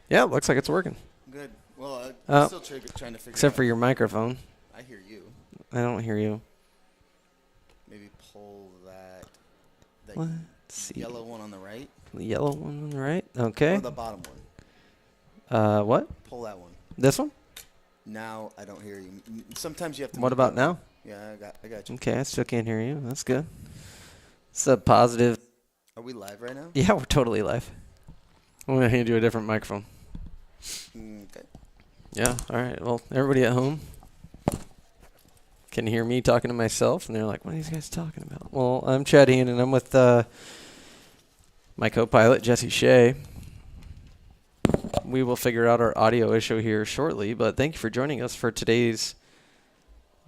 Yeah, it looks like it's working. Good. Well, I'm still trying to figure Except out. for your microphone. I hear you. I don't hear you. Maybe pull that Let's see. yellow one on the right. The yellow one on the right? Okay. Or the bottom one. What? Pull that one. This one? Now I don't hear you. Sometimes you have to. What about now? Yeah, I got you. Okay, I still can't hear you. That's good. It's a positive. Are we live right now? Yeah, we're totally live. I'm going to hand you a different microphone. Okay. Yeah, all right. Well, everybody at home can hear me talking to myself, and they're like, what are these guys talking about? Well, I'm Chad Heen, and I'm with my co-pilot, Jesse Shea. We will figure out our audio issue here shortly, but thank you for joining us for today's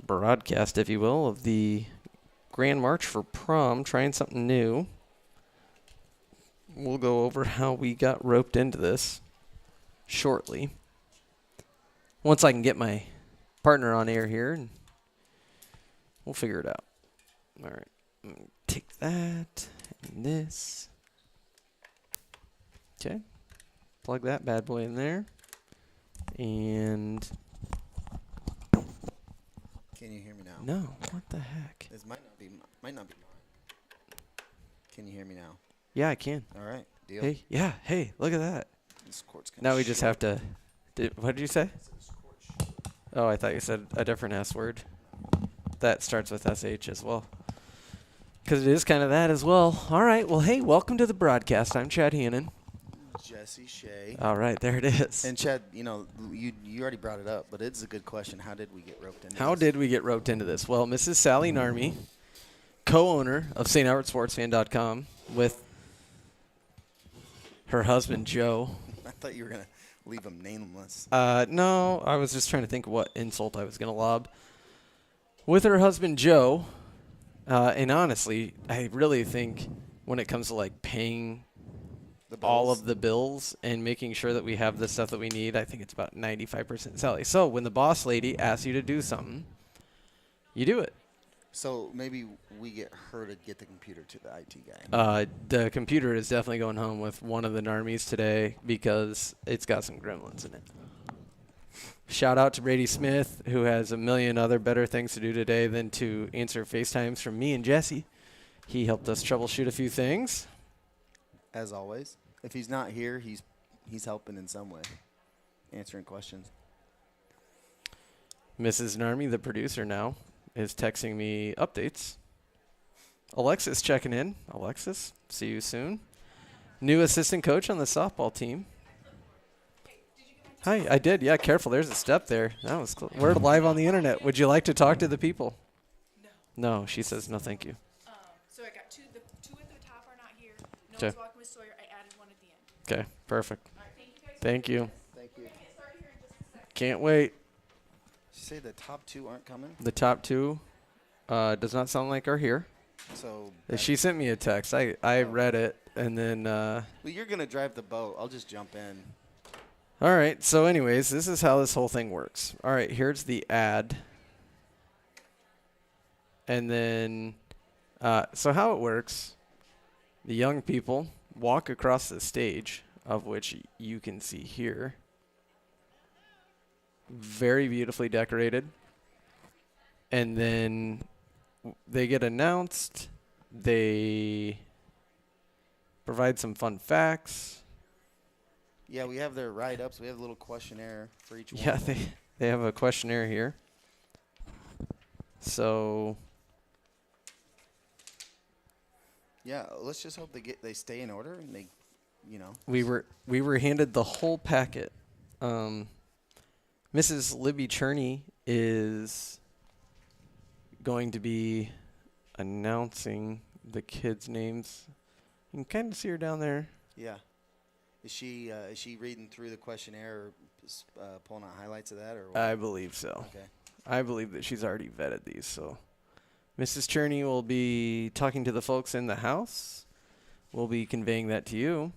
broadcast, if you will, of the Grand March for Prom, trying something new. We'll go over how we got roped into this shortly. Once I can get my partner on air here, and we'll figure it out. All right. I'm gonna take that and this. Okay. Plug that bad boy in there. And Can you hear me now? no, what the heck? This might not be mine. Can you hear me now? Yeah, I can. All right. Deal. Hey, yeah, hey, look at that. This cord's kinda Now we just short. have to. What did you say? Oh, I thought you said a different S word. That starts with SH as well. Because it is kind of that as well. All right. Well, hey, welcome to the broadcast. I'm Chad Hannon. Jesse Shea. All right. There it is. And Chad, you already brought it up, but it's a good question. How did we get roped into How this? did we get roped into this? Well, Mrs. Sally Narmy, co-owner of StAlbertSportsFan.com, with her husband, Joe. I thought you were going to leave him nameless. No, I was just trying to think of what insult I was going to lob. With her husband, Joe, and honestly, I really think when it comes to like paying all of the bills and making sure that we have the stuff that we need, I think it's about 95% Sally. So when the boss lady asks you to do something, you do it. So maybe we get her to get the computer to the IT guy. The computer is definitely going home with one of the Narmies today because it's got some gremlins in it. Shout out to Brady Smith, who has a million other better things to do today than to answer FaceTimes from me and Jesse. He helped us troubleshoot a few things. As always. If he's not here, he's helping in some way, answering questions. Mrs. Narmy, the producer now, is texting me updates. Alexis checking in. Alexis, see you soon. New assistant coach on the softball team. Hi, I did. Yeah, careful. There's a step there. That was cool. We're live on the internet. Would you like to talk to the people? No. No, she says no, thank you. So I got two. The two at the top are not here. No Okay. one's walking with Sawyer. I added one at the end. Okay, perfect. All right, thank you guys. Thank you. Thank you. Get started here in just a second. Can't wait. Did you say the top two aren't coming? The top two does not sound like are here. So She sent me a text. I read it, and then well, you're going to drive the boat. I'll just jump in. all right. So anyways, this is how this whole thing works. All right, here's the ad. And then so how it works, the young people walk across the stage, of which you can see here. Very beautifully decorated. And then they get announced. They provide some fun facts. Yeah, we have their write-ups. We have a little questionnaire for each one. Yeah, they have a questionnaire here. So Yeah, let's just hope they stay in order and they, we were handed the whole packet. Mrs. Libby Cherney is going to be announcing the kids' names. You can kind of see her down there. Yeah. Is she reading through the questionnaire or pulling out highlights of that or what? I believe so. Okay. I believe that she's already vetted these. So Mrs. Cherney will be talking to the folks in the house. We'll be conveying that to you.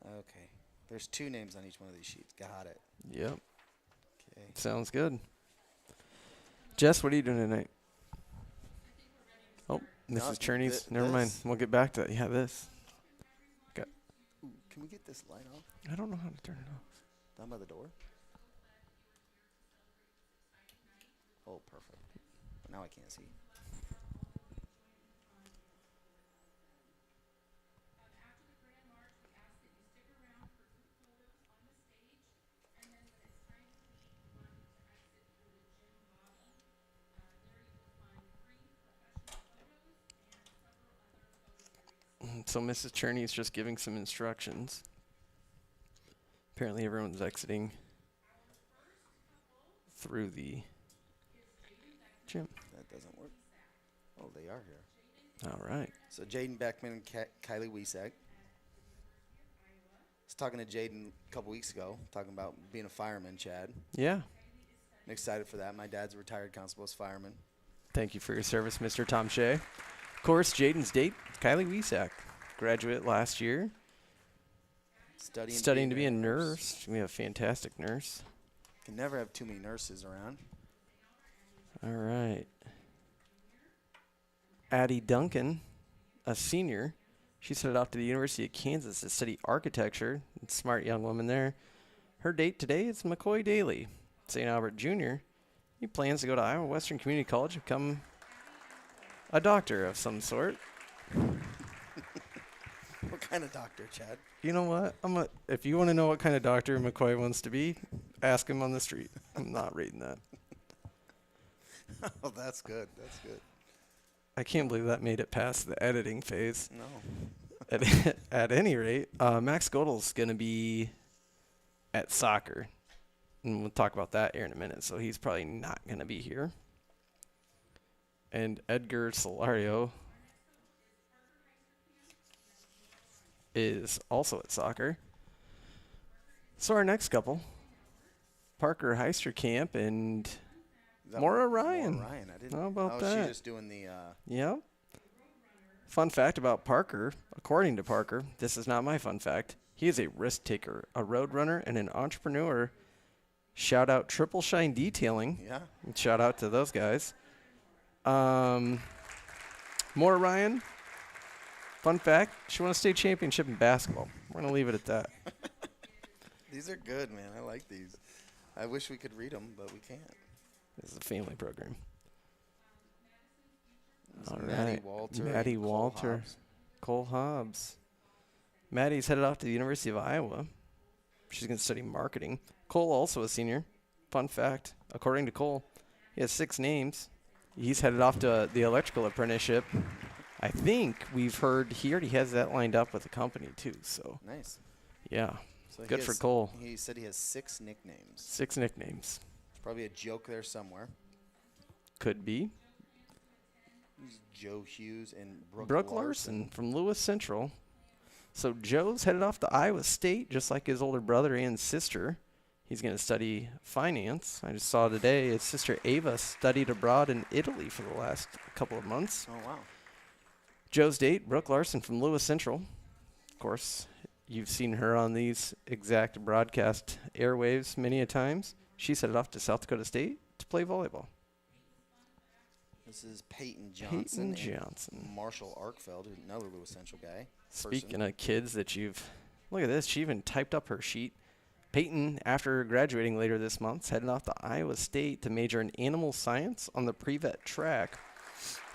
Okay. There's two names on each one of these sheets. Got it. Yep. Okay. Sounds good. Jess, what are you doing tonight? Oh, No, Mrs. Cherney's. this. Never mind. We'll get back to that. Yeah, this. Can we get this light off? I don't know how to turn it off. Down by the door? Oh, perfect. Now I can't see. So Mrs. Cherney's just giving some instructions. Apparently everyone's exiting through the gym. That doesn't work. Oh, they are here. All right. So Jaden Beckman and Kylie Wiesek. I was talking to Jaden a couple weeks ago, talking about being a fireman, Chad. Yeah. I'm excited for that. My dad's a retired constable's fireman. Thank you for your service, Mr. Tom Shea. Of course, Jaden's date, Kylie Wiesek. Graduate last year. Studying to be a nurse. We have a fantastic nurse. Can never have too many nurses around. All right. Addie Duncan, a senior. She's headed off to the University of Kansas to study architecture. Smart young woman there. Her date today is McCoy Daly, St. Albert Jr. He plans to go to Iowa Western Community College and become a doctor of some sort. What kind of doctor, Chad? You know what? If you want to know what kind of doctor McCoy wants to be, ask him on the street. I'm not reading that. Oh, that's good. That's good. I can't believe that made it past the editing phase. No. At any rate, Max Godel's going to be at soccer. And we'll talk about that here in a minute. So he's probably not going to be here. And Edgar Solario is also at soccer. So our next couple, Parker Heisterkamp and Maura Ryan. Maura Ryan. I didn't. How about that? Oh, she's just doing the. Yep. Fun fact about Parker, according to Parker, this is not my fun fact. He is a risk taker, a road runner, and an entrepreneur. Shout out Triple Shine Detailing. Yeah. Shout out to those guys. Maura Ryan, fun fact, she won a state championship in basketball. We're going to leave it at that. These are good, man. I like these. I wish we could read them, but we can't. This is a family program. All Maddie right. Walter. Maddie and Cole Walter. Hobbs. Cole Hobbs. Maddie's headed off to the University of Iowa. She's going to study marketing. Cole, also a senior. Fun fact, according to Cole, he has 6 names. He's headed off to the electrical apprenticeship. I think we've heard he already has that lined up with the company, too. So, Nice. yeah, So good for Cole. He said he has 6 nicknames. 6 nicknames. There's probably a joke there somewhere. Could be. Joe Hughes and Brooke Larson from Lewis Central. So Joe's headed off to Iowa State, just like his older brother and sister. He's going to study finance. I just saw today his sister Ava studied abroad in Italy for the last couple of months. Oh, wow. Joe's date, Brooke Larson from Lewis Central. Of course, you've seen her on these exact broadcast airwaves many a times. She's headed off to South Dakota State to play volleyball. This is Peyton Johnson. Peyton Johnson. Marshall Arkfeld, another Lewis Central guy. Speaking of kids that you've... Look at this. She even typed up her sheet. Peyton, after graduating later this month, is heading off to Iowa State to major in animal science on the pre-vet track.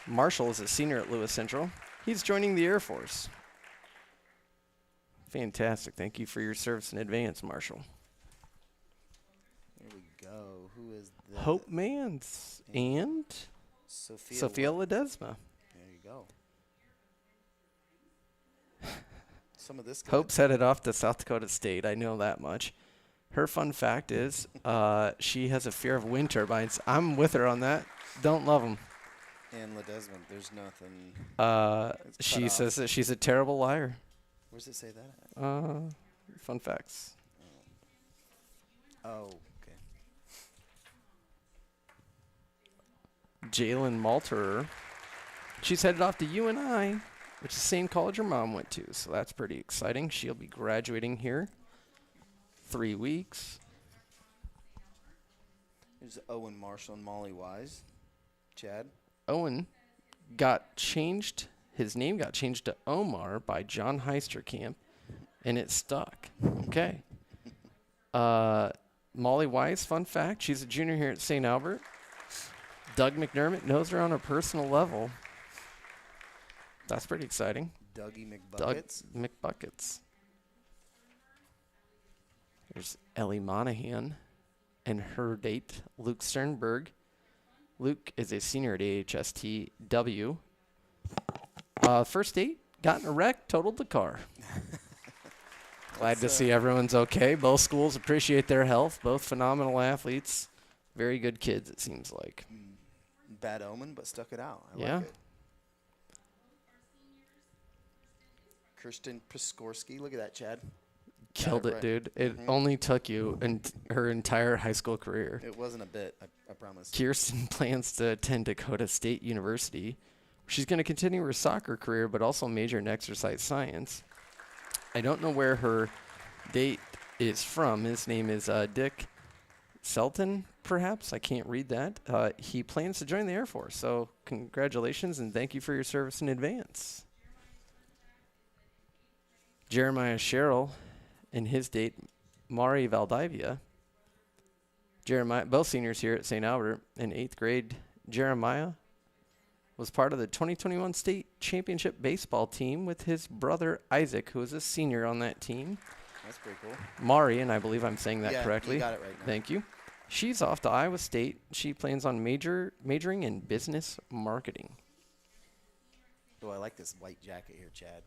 Marshall is a senior at Lewis Central. He's joining the Air Force. Fantastic. Thank you for your service in advance, Marshall. Here we go. Who is the... Hope Mans and Sophia Ledesma. There you go. Some of this guy. Hope's headed off to South Dakota State. I know that much. Her fun fact is she has a fear of wind turbines. I'm with her on that. Don't love them. And Ledesma, there's nothing. It's She cut says off. that she's a terrible liar. Where does it say that at? Fun facts. Oh, okay. Jalen Malterer. She's headed off to UNI, which is the same college her mom went to. So that's pretty exciting. She'll be graduating here 3 weeks. There's Owen Marshall and Molly Wise. Chad. Owen got changed. His name got changed to Omar by John Heisterkamp. and it stuck. Okay. Molly Weiss, fun fact, she's a junior here at St. Albert. Doug McDermott knows her on a personal level. That's pretty exciting. Dougie Doug McBuckets. McBuckets. There's Ellie Monahan and her date, Luke Sternberg. Luke is a senior at AHSTW. First date, got in a wreck, totaled the car. Glad to see everyone's okay. Both schools appreciate their health. Both phenomenal athletes. Very good kids, it seems like. Bad omen, but stuck it out. I Yeah. like it. Kirsten Piskorski. Look at that, Chad. Killed it it, right. dude. It only took you and her entire high school career. It wasn't a bit, I promise. Kirsten plans to attend Dakota State University. She's going to continue her soccer career, but also major in exercise science. I don't know where her date is from. His name is Dick Selton, perhaps. I can't read that. He plans to join the Air Force, so congratulations and thank you for your service in advance. Jeremiah Sherrill and his date, Mari Valdivia. Jeremiah, both seniors here at St. Albert in 8th grade. Jeremiah was part of the 2021 state championship baseball team with his brother Isaac, who is a senior on that team. That's pretty cool. Mari, and I believe I'm saying that Yeah, correctly. you got it right now. Thank you. She's off to Iowa State. She plans on majoring in business marketing. Oh, I like this white jacket here, Chad.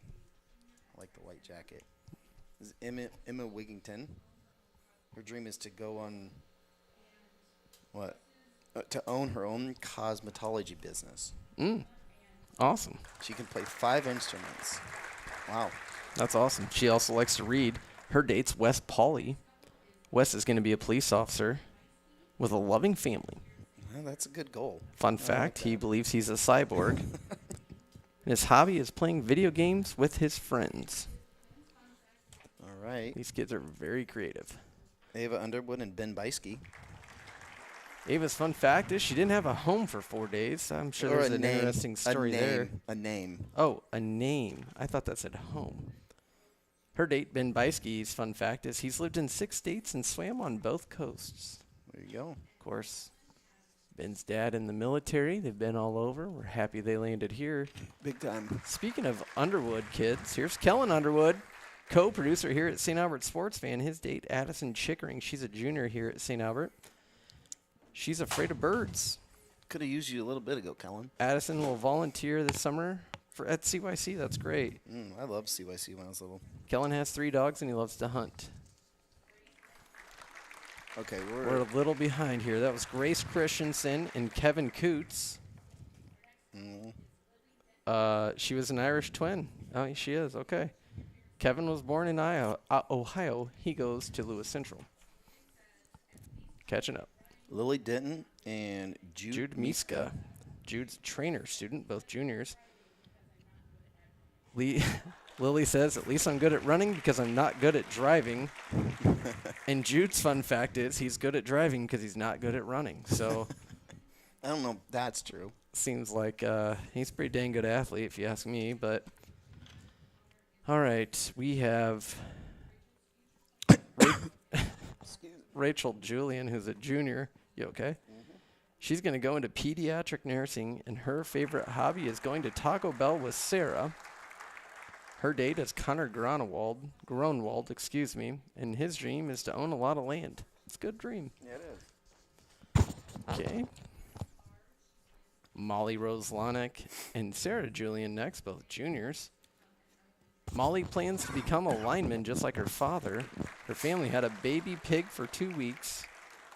I like the white jacket. This is Emma Wigington. Her dream is to go on, to own her own cosmetology business. Awesome. She can play 5 instruments. Wow. That's awesome. She also likes to read. Her date's Wes Pauley. Wes is going to be a police officer with a loving family. Well, that's a good goal. Fun fact, he believes he's a cyborg. And his hobby is playing video games with his friends. All right. These kids are very creative. Ava Underwood and Ben Beiske. Ava's fun fact is she didn't have a home for 4 days. I'm sure Or there's a an name- interesting story there. A name. Oh, a name. I thought that said home. Her date, Ben Beiske's fun fact is he's lived in 6 states and swam on both coasts. There you go. Of course, Ben's dad in the military. They've been all over. We're happy they landed here. Big time. Speaking of Underwood kids, here's Kellen Underwood, co-producer here at St. Albert Sports Fan. His date, Addison Chickering. She's a junior here at St. Albert. She's afraid of birds. Could have used you a little bit ago, Kellen. Addison will volunteer this summer at CYC. That's great. I loved CYC when I was little. Kellen has 3 dogs and he loves to hunt. Okay, We're a little behind here. That was Grace Christensen and Kevin Coots. She was an Irish twin. Oh, she is. Okay. Kevin was born in Ohio. He goes to Lewis Central. Catching up. Lily Denton and Jude Miska. Jude's a trainer student, both juniors. Lily says, at least I'm good at running because I'm not good at driving. And Jude's fun fact is he's good at driving because he's not good at running. So I don't know if that's true. seems like he's a pretty dang good athlete if you ask me. But all right, we have Rachel Julian, who's a junior. You okay? She's going to go into pediatric nursing, and her favorite hobby is going to Taco Bell with Sarah. Her date is Connor Gronwald, excuse me, and his dream is to own a lot of land. It's a good dream. Yeah, it is. Okay. Molly Rose Lonick and Sarah Julian next, both juniors. Molly plans to become a lineman just like her father. Her family had a baby pig for 2 weeks.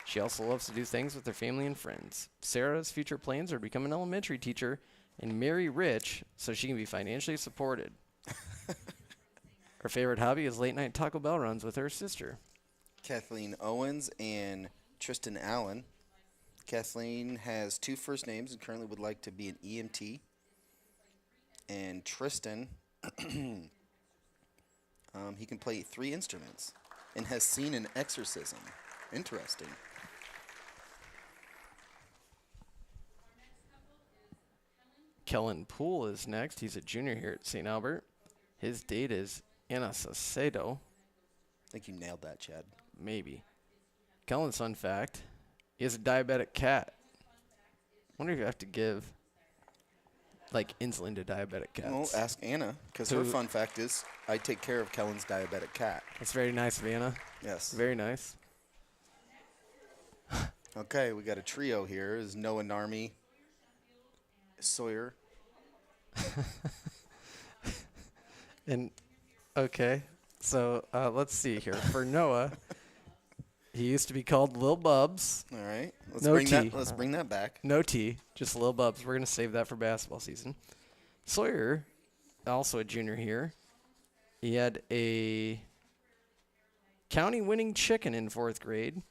She also loves to do things with her family and friends. Sarah's future plans are to become an elementary teacher and marry rich so she can be financially supported. Her favorite hobby is late night Taco Bell runs with her sister. Kathleen Owens and Tristan Allen. Kathleen has 2 first names and currently would like to be an EMT. And Tristan, he can play 3 instruments and has seen an exorcism. Interesting. Kellen Poole is next. He's a junior here at St. Albert. His date is Anna Sacedo, I think you nailed that, Chad. maybe. Kellen's fun fact, he has a diabetic cat. Wonder if you have to give, like, insulin to diabetic cats. Well, ask Anna, because her fun fact is I take care of Kellen's diabetic cat. That's very nice of Anna. Yes. Very nice. Okay, we got a trio here. Is Noah Narmi, Sawyer. And, okay, so let's see here. For Noah, he used to be called Lil Bubs. All right. Let's No bring T. that. Let's bring that back. No T, just Lil Bubs. We're going to save that for basketball season. Sawyer, also a junior here. He had a county-winning chicken in 4th grade.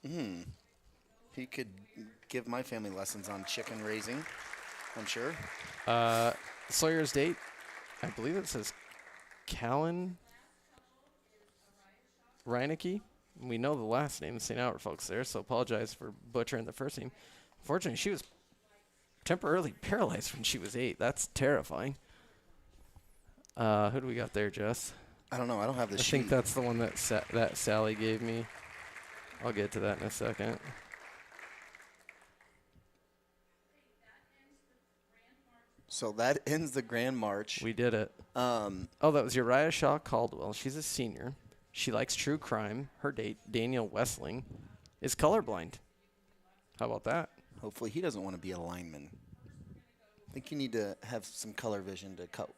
He could give my family lessons on chicken raising, I'm sure. Sawyer's date, I believe it says Callan Reinecke. We know the last name, St. Albert folks there, so apologize for butchering the first name. Fortunately, she was temporarily paralyzed when she was 8. That's terrifying. Who do we got there, Jess? I don't know. I don't have the I sheet. think that's the one that that Sally gave me. I'll get to that in a second. So that ends the Grand March. We did it. Oh, that was Uriah Shaw Caldwell. She's a senior. She likes true crime. Her date, Daniel Westling, is colorblind. How about that? Hopefully he doesn't want to be a lineman. I think you need to have some color vision to cut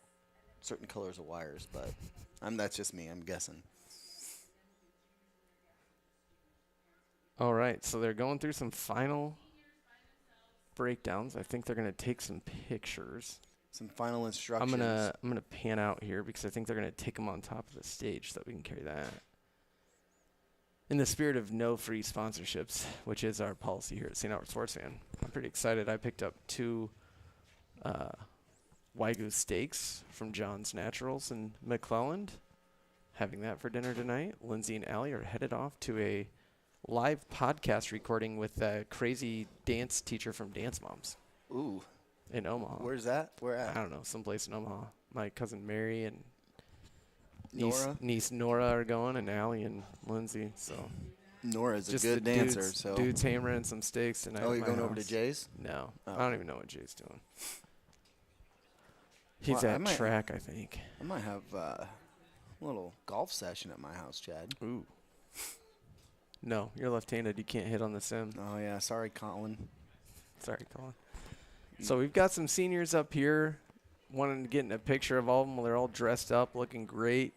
certain colors of wires, but that's just me. I'm guessing. All right, so they're going through some final breakdowns. I think they're going to take some pictures. Some final instructions. I'm gonna pan out here because I think they're going to take them on top of the stage so that we can carry that. In the spirit of no free sponsorships, which is our policy here at St. Albert Sports Fan, I'm pretty excited. I picked up 2 Wagyu steaks from John's Naturals in McClelland. Having that for dinner tonight. Lindsay and Allie are headed off to a live podcast recording with a crazy dance teacher from Dance Moms. Ooh. In Omaha. Where's that? Where at? I don't know, someplace in Omaha. My cousin Mary and Nora? niece Nora are going, and Allie and Lindsay. So Nora's a just good the dancer. dudes, So. dudes hammering some steaks tonight. Oh, at you're my going over to house. Jay's? No, Oh. I don't even know what Jay's doing. He's Well, I at might- track, I think. I might have a little golf session at my house, Chad. Ooh. No, you're left-handed. You can't hit on the sim. Oh, yeah. Sorry, Colin. Sorry, Colin. So we've got some seniors up here wanting to get in a picture of all of them. They're all dressed up, looking great.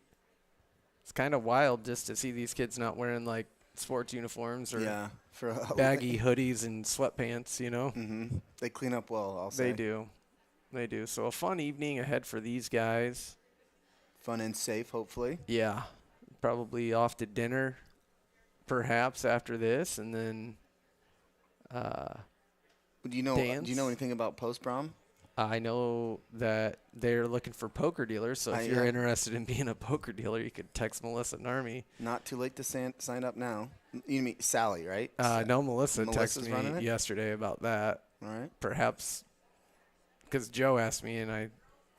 It's kind of wild just to see these kids not wearing, like, sports uniforms or Yeah. For baggy hoodies and sweatpants, you know? Mm-hmm. They clean up well, I'll say. They do. They do. So a fun evening ahead for these guys. Fun and safe, hopefully. Yeah. Probably off to dinner, perhaps, after this, and then Do you know dance. anything about post-prom? I know that they're looking for poker dealers, so if you're yeah. interested in being a poker dealer, you could text Melissa Narmi. Not too late to sign up now. You mean Sally, right? No, Melissa Melissa's texted running me it? yesterday about that. All right. Perhaps because Joe asked me and I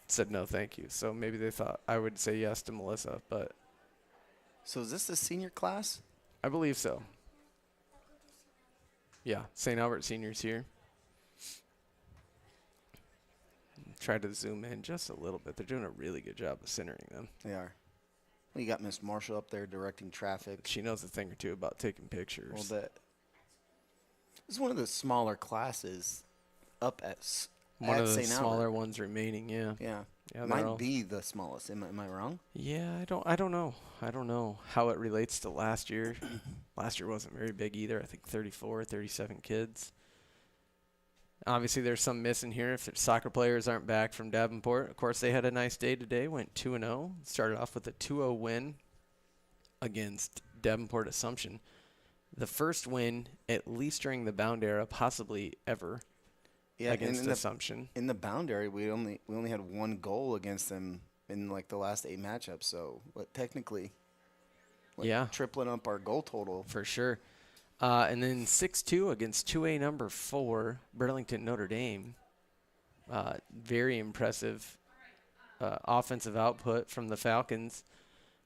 said no thank you. So maybe they thought I would say yes to Melissa, but So is this the senior class? I believe so. Yeah, St. Albert seniors here. Try to zoom in just a little bit. They're doing a really good job of centering them. They are. Well, you got Miss Marshall up there directing traffic. She knows a thing or two about taking pictures. A little bit. This is one of the smaller classes up at One of the St. smaller Albert. ones remaining, yeah. Yeah. Yeah, they're Might all- be the smallest. Am I wrong? Yeah, I don't know. I don't know how it relates to last year. Last year wasn't very big either. I think 34, 37 kids. Obviously, there's some missing here. If the soccer players aren't back from Davenport, of course, they had a nice day today. Went 2-0. Started off with a 2-0 win against Davenport Assumption. The first win, at least during the Bound era, possibly ever, against Assumption. In the Bound area, we only had one goal against them in like the last 8 matchups. So, technically, Yeah. tripling up our goal total. For sure. And then 6-2 against 2A number 4, Burlington Notre Dame. Very impressive offensive output from the Falcons.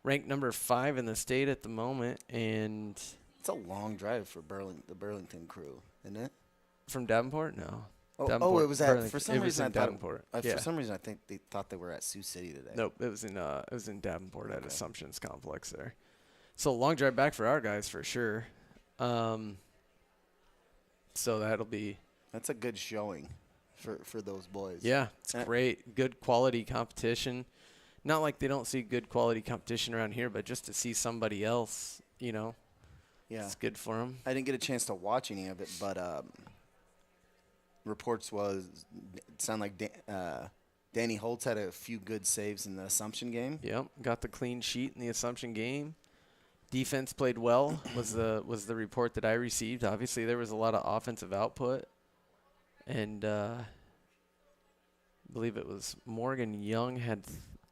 ranked number 5 in the state at the moment, and It's a long drive for the Burlington crew, isn't it? from Davenport, no. Oh, it was at. Burlington. For some It was reason, in I thought. Davenport. Yeah. For some reason, I think they thought they were at Sioux City today. Nope, it was in Davenport at Okay. Assumptions Complex there. So long drive back for our guys for sure. So that'll be That's a good showing for those boys. yeah, it's Uh, great, good quality competition. Not like they don't see good quality competition around here, but just to see somebody else, Yeah. it's good for them. I didn't get a chance to watch any of it, but reports sound like Danny Holtz had a few good saves in the Assumption game. Yep, got the clean sheet in the Assumption game. Defense played well was the report that I received. Obviously, there was a lot of offensive output, and I believe it was Morgan Young had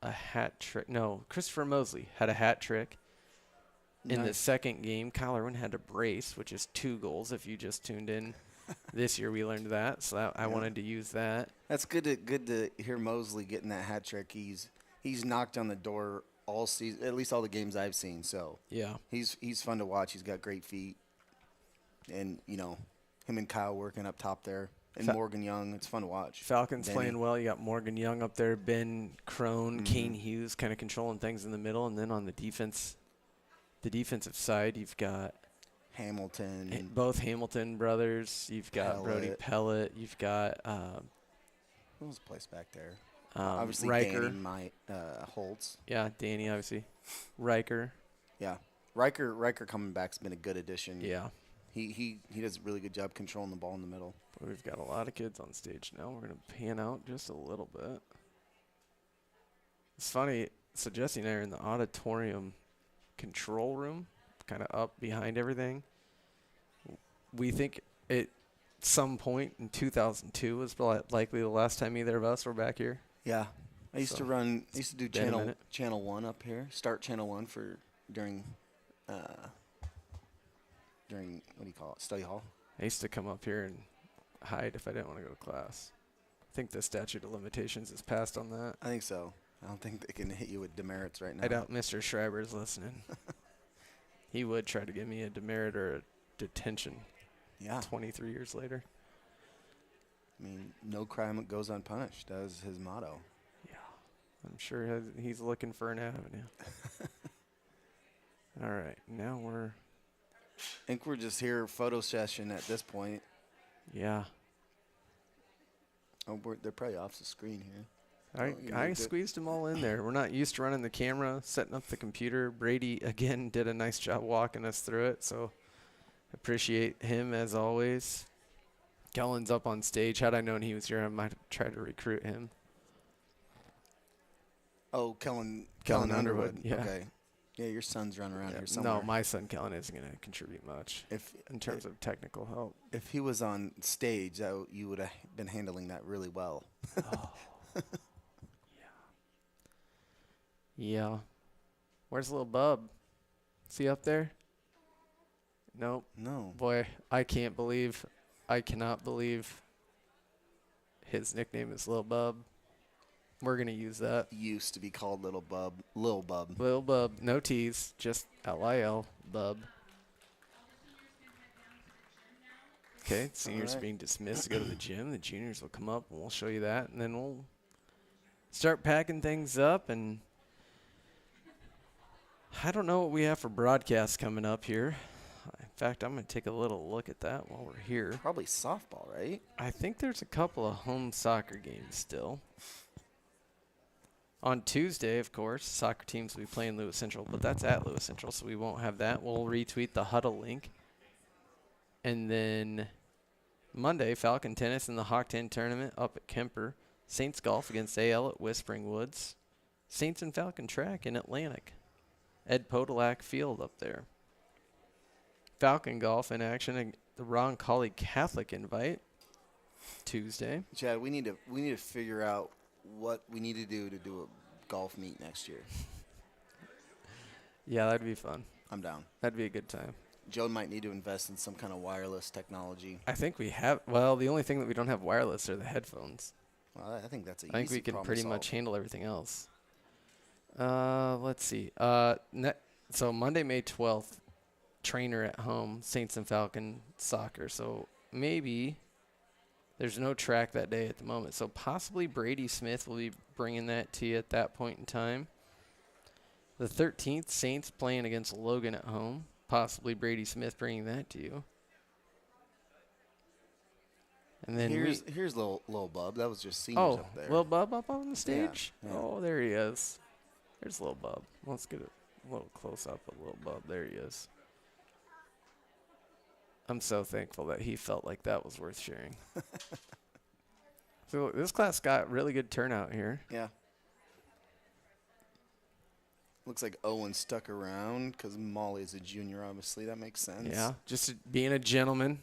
a hat trick. No, Christopher Mosley had a hat trick in the Nice. second game. Kyle Irwin had a brace, which is 2 goals. If you just tuned in this year, we learned that, so I wanted to use that. That's good to hear Mosley getting that hat trick. He's knocked on the door all season, at least all the games I've seen. So Yeah. he's fun to watch. He's got great feet, and him and Kyle working up top there, and Morgan Young. It's fun to watch. Falcons Benny. playing well. You got Morgan Young up there, Ben Crone, Kane Hughes kind of controlling things in the middle. And then on the defensive side, you've got Hamilton. And both Hamilton brothers. You've got Brody Pellet. Pellet. You've got who was the place back there? um, Obviously, Riker. Danny Holtz. Yeah, Danny, obviously. Riker. Yeah, Riker coming back's been a good addition. Yeah. He does a really good job controlling the ball in the middle. We've got a lot of kids on stage now. We're going to pan out just a little bit. It's funny. So Jesse and I are in the auditorium control room, kind of up behind everything. We think at some point in 2002 was likely the last time either of us were back here. Yeah, I used So, to do been a minute. channel 1 up here. Start channel 1 for during what do you call it? Study hall. I used to come up here and hide if I didn't want to go to class. I think the statute of limitations is passed on that. I think so. I don't think they can hit you with demerits right now. I doubt Mr. Schreiber's listening. He would try to give me a demerit or a detention Yeah, 23 years later. I mean, no crime goes unpunished. That was his motto. Yeah. I'm sure he's looking for an avenue. All right. Now we're, I think we're just here photo session at this point. yeah. Oh, they're probably off the screen here. I squeezed them all in there. We're not used to running the camera, setting up the computer. Brady, again, did a nice job walking us through it, so appreciate him as always. Kellen's up on stage. Had I known he was here, I might have tried to recruit him. Oh, Kellen Underwood, yeah. Okay. Yeah, your son's running around here somewhere. No, my son Kellen isn't going to contribute much in terms of technical help. If he was on stage, you would have been handling that really well. Yeah. Where's little Bub? Is he up there? Nope. No. Boy, I cannot believe his nickname is Lil Bub. We're going to use that. Used to be called Lil Bub. Lil Bub. Lil Bub, no T's, just Lil Bub. Okay, seniors are right. being dismissed to go to the gym. The juniors will come up and we'll show you that, and then we'll start packing things up. And I don't know what we have for broadcasts coming up here. In fact, I'm going to take a little look at that while we're here. Probably softball, right? I think there's a couple of home soccer games still. On Tuesday, of course, soccer teams will be playing Lewis Central, but that's at Lewis Central, so we won't have that. We'll retweet the huddle link. And then Monday, Falcon Tennis in the Hawk 10 tournament up at Kemper. Saints Golf against AL at Whispering Woods. Saints and Falcon Track in Atlantic. Ed Podolak Field up there. Falcon Golf in action, the Ron Colley Catholic invite Tuesday. Chad, we need to figure out what we need to do a golf meet next year. Yeah, that'd be fun. I'm down. That'd be a good time. Joe might need to invest in some kind of wireless technology. I think we have. Well, the only thing that we don't have wireless are the headphones. Well, I think that's I think we can problem pretty solved. much handle everything else. Let's see. So Monday, May 12th, trainer at home, Saints and Falcon soccer. So maybe there's no track that day at the moment. So possibly Brady Smith will be bringing that to you at that point in time. The 13th, Saints playing against Logan at home. Possibly Brady Smith bringing that to you. And then here's little Bub. That was just seniors up there. Lil Bub up on the stage? Yeah. Oh, there he is. There's Lil Bub. Let's get a little close up of Lil Bub. There he is. I'm so thankful that he felt like that was worth sharing. So this class got really good turnout here. Yeah. Looks like Owen stuck around because Molly's a junior, obviously. That makes sense. Yeah, just being a gentleman.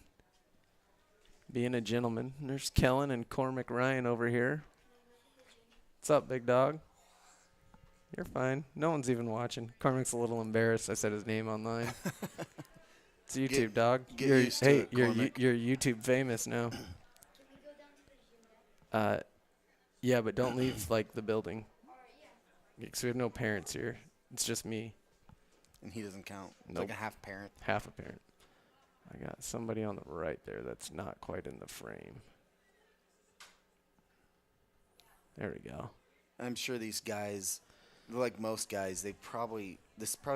Being a gentleman. There's Kellen and Cormac Ryan over here. What's up, big dog? You're fine. No one's even watching. Cormac's a little embarrassed I said his name online. It's YouTube, dog. Get You're, used to hey, it, you're Cormac. you're YouTube famous now. Yeah, but don't leave like the building. Because we have no parents here. It's just me, And he doesn't count. It's Nope. like a half parent. half a parent. I got somebody on the right there that's not quite in the frame. There we go. I'm sure these guys, like most guys, this probably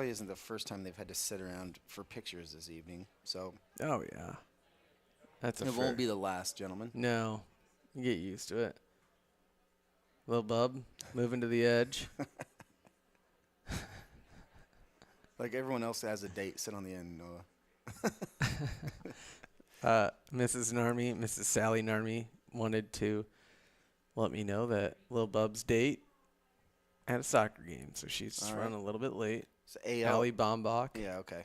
isn't the first time they've had to sit around for pictures this evening. So Oh yeah, that's a it fair. won't be the last, gentlemen. No, you get used to it. Little Bub moving to the edge. Like everyone else that has a date, sit on the end, Noah. Mrs. Narmy, Mrs. Sally Narmy wanted to let me know that Lil Bub's date had a soccer game, so she's just All right. running a little bit late. So AL. Allie Bombach, Yeah, okay.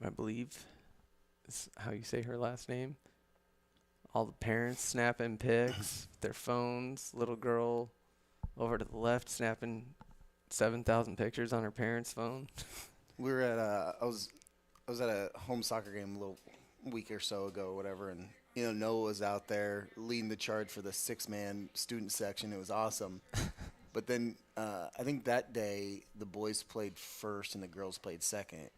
I believe is how you say her last name. All the parents snapping pics with their phones. Little girl over to the left snapping 7,000 pictures on her parents' phone. We were at I was at a home soccer game a little week or so ago or whatever, and Noah was out there leading the charge for the 6-man student section. It was awesome. But then I think that day the boys played first and the girls played second.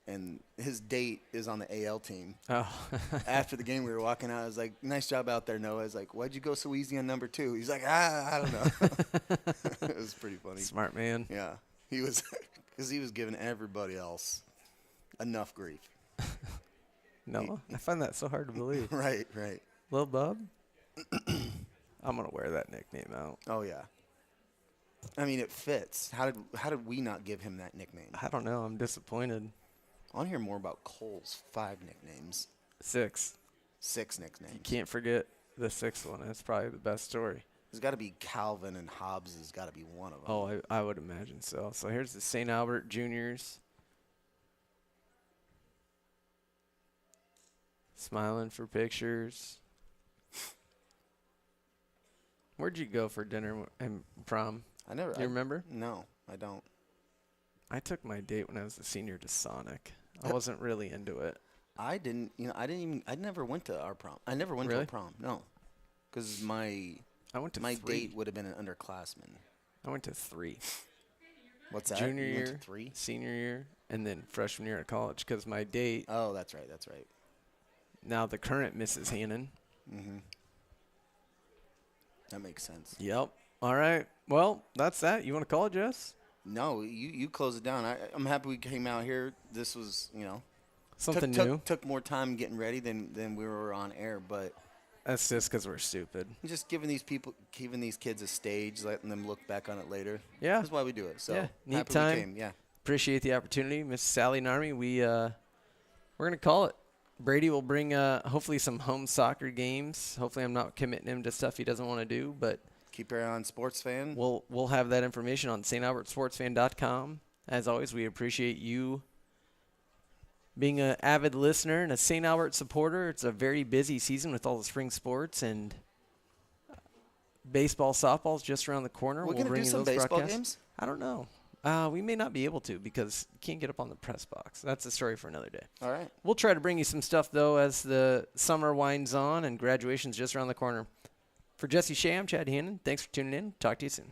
And his date is on the AL team. Oh, After the game, we were walking out. I was like, "Nice job out there, Noah." I was like, "Why'd you go so easy on number 2?" He's like, I don't know." It was pretty funny. smart man. Yeah, he was, because he was giving everybody else enough grief. No, I find that so hard to believe. Right. Lil Bub? I'm going to wear that nickname out. Oh yeah. I mean, it fits. How did we not give him that nickname? I don't know. I'm disappointed. I want to hear more about Cole's 5 nicknames, 6. 6 nicknames. Can't forget the 6th one. That's probably the best story. There's got to be Calvin, and Hobbs has got to be one of them. Oh, I would imagine so. So here's the St. Albert Juniors. Smiling for pictures. Where'd you go for dinner and prom? I never. You remember? No, I don't. I took my date when I was a senior to Sonic. I wasn't really into it. I didn't. I never went to our prom. I never went to Really? a prom. No, because my I went to my 3. date would have been an underclassman. I went to 3. What's that? Junior You went year, to 3? senior year, and then freshman year at college. Because my date, Oh, that's right. now the current Mrs. Hannon. Mm-hmm. That makes sense. Yep. All right. Well, that's that. You want to call it, Jess? No, you close it down. I'm happy we came out here. This was, Something new. Took more time getting ready than we were on air, but That's just because we're stupid. just giving these kids a stage, letting them look back on it later. Yeah. That's why we do it. So Yeah, neat happy time. we came. Yeah. Appreciate the opportunity, Miss Sally Narmy. We're gonna call it. Brady will bring hopefully some home soccer games. Hopefully, I'm not committing him to stuff he doesn't want to do, but Keep your eye on Sports Fan. we'll have that information on StAlbertSportsFan.com. As always, we appreciate you being an avid listener and a St. Albert supporter. It's a very busy season with all the spring sports and baseball, softball's just around the corner. We're We'll gonna bring do you some those baseball broadcasts. games. I don't know. We may not be able to because you can't get up on the press box. That's a story for another day. All right. We'll try to bring you some stuff, though, as the summer winds on and graduation's just around the corner. For Jesse Shea, I'm Chad Hannon. Thanks for tuning in. Talk to you soon.